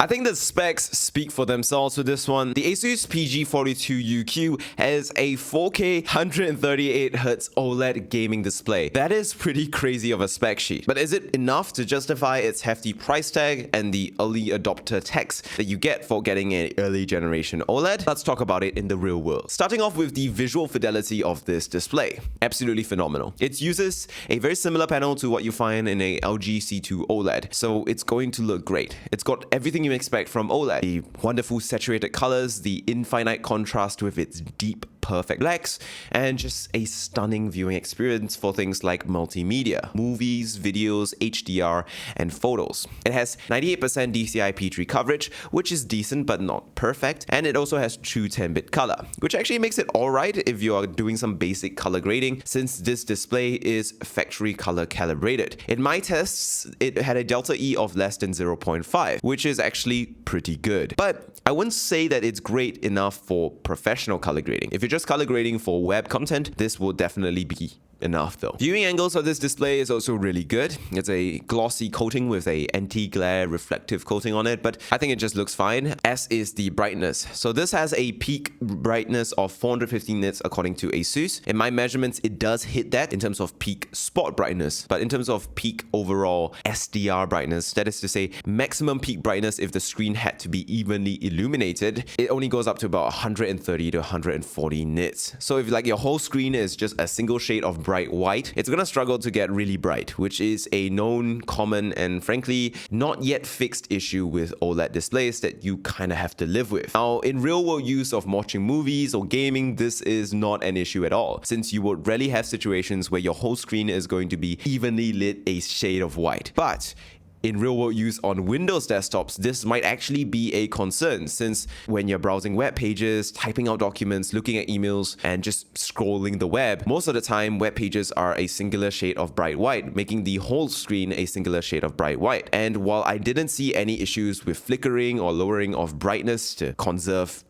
I think the specs speak for themselves with this one. The Asus PG42UQ has a 4K 138Hz OLED gaming display. That is pretty crazy of a spec sheet. But is it enough to justify its hefty price tag and the early adopter tax that you get for getting an early generation OLED? Let's talk about it in the real world. Starting off with the visual fidelity of this display. Absolutely phenomenal. It uses a very similar panel to what you find in a LG C2 OLED, so it's going to look great. It's got everything you expect from OLED. The wonderful saturated colors, the infinite contrast with its deep perfect blacks, and just a stunning viewing experience for things like multimedia, movies, videos, HDR, and photos. It has 98% DCI-P3 coverage, which is decent but not perfect, and it also has true 10-bit color, which actually makes it alright if you are doing some basic color grading, since this display is factory color calibrated. In my tests, it had a delta E of less than 0.5, which is actually pretty good. But I wouldn't say that it's great enough for professional color grading. If you're just color grading for web content, this will definitely be enough though. Viewing angles of this display is also really good. It's a glossy coating with a anti-glare reflective coating on it, but I think it just looks fine, as is the brightness. So this has a peak brightness of 450 nits according to Asus. In my measurements, it does hit that in terms of peak spot brightness, but in terms of peak overall SDR brightness, that is to say maximum peak brightness if the screen had to be evenly illuminated, it only goes up to about 130 to 140 nits. So if like your whole screen is just a single shade of bright white, it's gonna struggle to get really bright, which is a known, common, and frankly not yet fixed issue with OLED displays that you kind of have to live with. Now, in real world use of watching movies or gaming, this is not an issue at all, since you would rarely have situations where your whole screen is going to be evenly lit a shade of white. But in real-world use on Windows desktops, this might actually be a concern, since when you're browsing web pages, typing out documents, looking at emails, and just scrolling the web, most of the time web pages are a singular shade of bright white, making the whole screen a singular shade of bright white. And while I didn't see any issues with flickering or lowering of brightness to conserve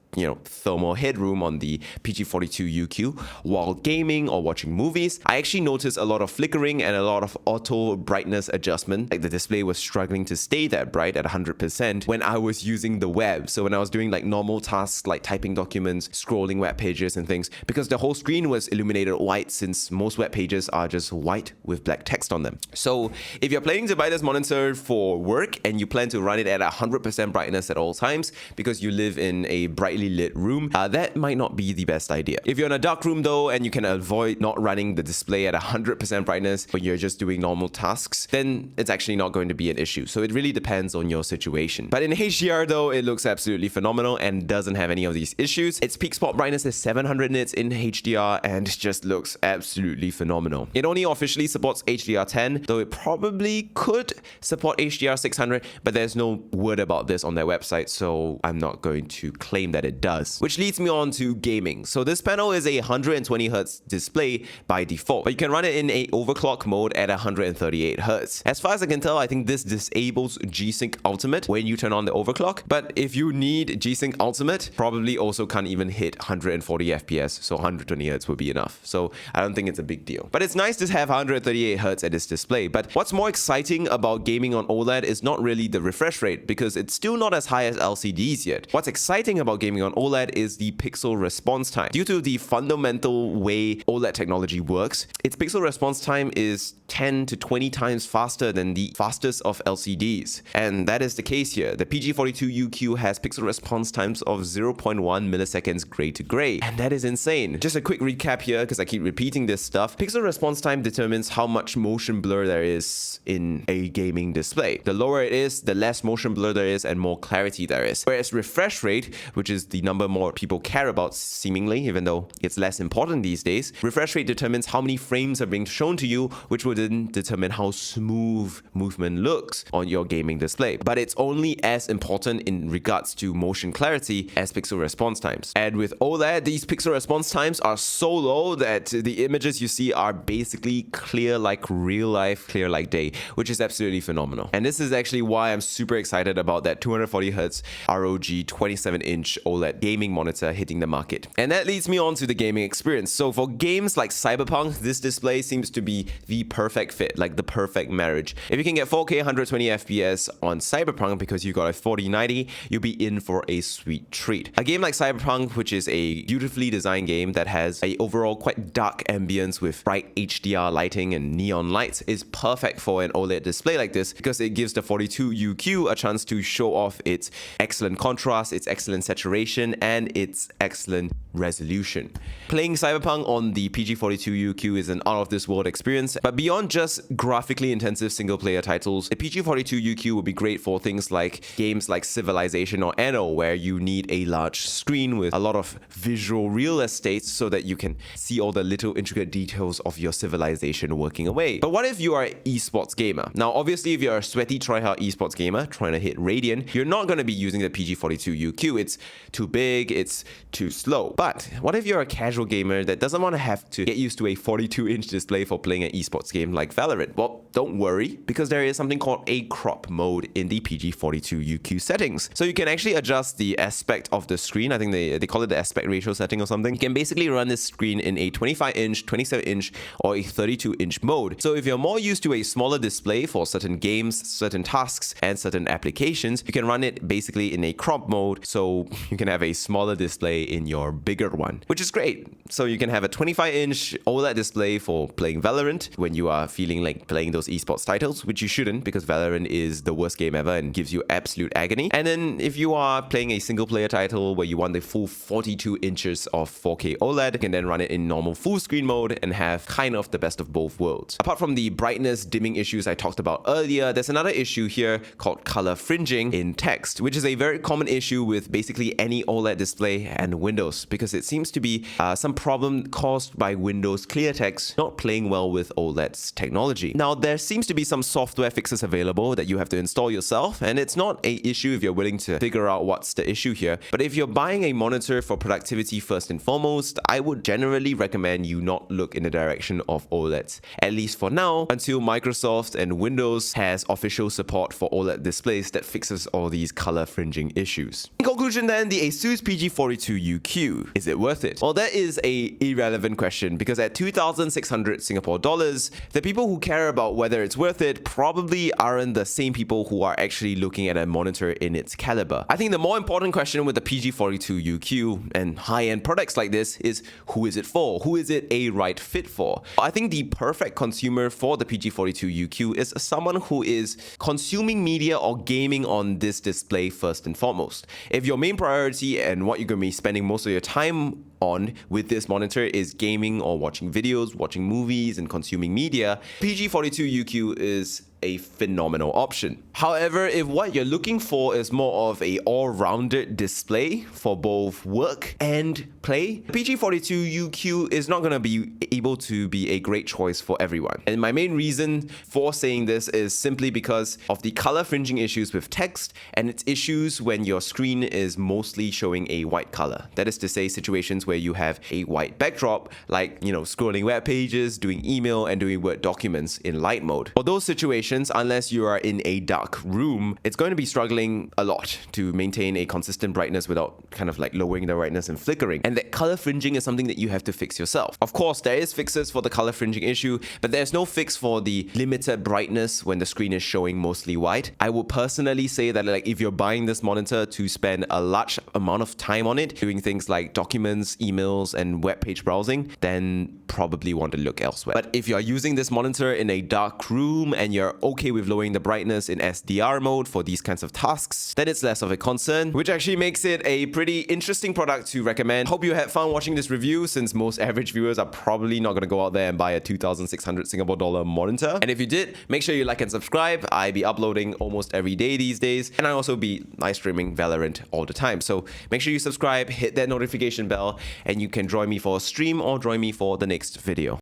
thermal headroom on the PG42UQ while gaming or watching movies, I actually noticed a lot of flickering and a lot of auto brightness adjustment. Like the display was struggling to stay that bright at 100% when I was using the web. So when I was doing like normal tasks like typing documents, scrolling web pages and things, because the whole screen was illuminated white, since most web pages are just white with black text on them. So if you're planning to buy this monitor for work and you plan to run it at 100% brightness at all times because you live in a brightly lit room, that might not be the best idea. If you're in a dark room though, and you can avoid not running the display at 100% brightness when you're just doing normal tasks, then it's actually not going to be an issue. So it really depends on your situation. But in HDR though, it looks absolutely phenomenal and doesn't have any of these issues. Its peak spot brightness is 700 nits in HDR and just looks absolutely phenomenal. It only officially supports HDR10, though it probably could support HDR 600, but there's no word about this on their website, so I'm not going to claim that it does. Which leads me on to gaming. So this panel is a 120Hz display by default, but you can run it in a overclock mode at 138Hz. As far as I can tell, I think this disables G-Sync Ultimate when you turn on the overclock, but if you need G-Sync Ultimate, probably also can't even hit 140 FPS, so 120Hz would be enough. So I don't think it's a big deal. But it's nice to have 138Hz at this display. But what's more exciting about gaming on OLED is not really the refresh rate, because it's still not as high as LCDs yet. What's exciting about gaming on OLED is the pixel response time. Due to the fundamental way OLED technology works, its pixel response time is 10 to 20 times faster than the fastest of LCDs. And that is the case here. The PG42UQ has pixel response times of 0.1 milliseconds gray to gray. And that is insane. Just a quick recap here, because I keep repeating this stuff. Pixel response time determines how much motion blur there is in a gaming display. The lower it is, the less motion blur there is and more clarity there is. Whereas refresh rate, which is the number more people care about seemingly, even though it's less important these days, refresh rate determines how many frames are being shown to you, which will then determine how smooth movement looks on your gaming display. But it's only as important in regards to motion clarity as pixel response times. And with OLED, these pixel response times are so low that the images you see are basically clear like real life, clear like day, which is absolutely phenomenal. And this is actually why I'm super excited about that 240Hz ROG 27-inch OLED OLED gaming monitor hitting the market. And that leads me on to the gaming experience. So for games like Cyberpunk, this display seems to be the perfect fit, like the perfect marriage. If you can get 4K 120 FPS on Cyberpunk because you got a 4090, you'll be in for a sweet treat. A game like Cyberpunk, which is a beautifully designed game that has a overall quite dark ambience with bright HDR lighting and neon lights, is perfect for an OLED display like this because it gives the 42UQ a chance to show off its excellent contrast, its excellent saturation, and its excellent resolution. Playing Cyberpunk on the PG42UQ is an out-of-this-world experience, but beyond just graphically intensive single-player titles, the PG42UQ would be great for things like games like Civilization or Anno, where you need a large screen with a lot of visual real estate so that you can see all the little intricate details of your civilization working away. But what if you are an esports gamer? Now, obviously, if you're a sweaty tryhard esports gamer trying to hit Radiant, you're not going to be using the PG42UQ. It's too big, it's too slow. But what if you're a casual gamer that doesn't want to have to get used to a 42-inch display for playing an esports game like Valorant? Well, don't worry, because there is something called a crop mode in the PG42UQ settings. So you can actually adjust the aspect of the screen. I think they call it the aspect ratio setting or something. You can basically run this screen in a 25-inch, 27-inch, or a 32-inch mode. So if you're more used to a smaller display for certain games, certain tasks, and certain applications, you can run it basically in a crop mode, so you can have a smaller display in your bigger one, which is great. So you can have a 25-inch OLED display for playing Valorant when you are feeling like playing those esports titles, which you shouldn't because Valorant is the worst game ever and gives you absolute agony. And then if you are playing a single-player title where you want the full 42 inches of 4K OLED, you can then run it in normal full screen mode and have kind of the best of both worlds. Apart from the brightness dimming issues I talked about earlier, there's another issue here called color fringing in text, which is a very common issue with basically any OLED display and Windows, because it seems to be some problem caused by Windows clear text not playing well with OLED's technology. Now, there seems to be some software fixes available that you have to install yourself, and it's not an issue if you're willing to figure out what's the issue here. But if you're buying a monitor for productivity first and foremost, I would generally recommend you not look in the direction of OLEDs, at least for now, until Microsoft and Windows has official support for OLED displays that fixes all these color fringing issues. In conclusion then, the ASUS PG42UQ, is it worth it? Well, that is a irrelevant question because at 2,600 Singapore dollars, the people who care about whether it's worth it probably aren't the same people who are actually looking at a monitor in its caliber. I think the more important question with the PG42UQ and high-end products like this is, who is it for? Who is it a right fit for? I think the perfect consumer for the PG42UQ is someone who is consuming media or gaming on this display first and foremost. If your main priority and what you're going to be spending most of your time on with this monitor is gaming or watching videos, watching movies, and consuming media, PG42UQ is a phenomenal option. However, if what you're looking for is more of a all-rounded display for both work and play, PG42UQ is not going to be able to be a great choice for everyone. And my main reason for saying this is simply because of the color fringing issues with text and its issues when your screen is mostly showing a white color. That is to say, situations where you have a white backdrop, like, scrolling web pages, doing email, and doing Word documents in light mode. For those situations, unless you are in a dark room, it's going to be struggling a lot to maintain a consistent brightness without kind of like lowering the brightness and flickering. And that color fringing is something that you have to fix yourself. Of course, there is fixes for the color fringing issue, but there's no fix for the limited brightness when the screen is showing mostly white. I would personally say that if you're buying this monitor to spend a large amount of time on it, doing things like documents, emails, and web page browsing, then probably want to look elsewhere. But if you're using this monitor in a dark room and you're okay with lowering the brightness in SDR mode for these kinds of tasks, then it's less of a concern, which actually makes it a pretty interesting product to recommend. Hope you had fun watching this review, since most average viewers are probably not going to go out there and buy a 2,600 Singapore dollar monitor. And if you did, make sure you like and subscribe. I be uploading almost every day these days, and I also be live streaming Valorant all the time. So make sure you subscribe, hit that notification bell, and you can join me for a stream or join me for the next video.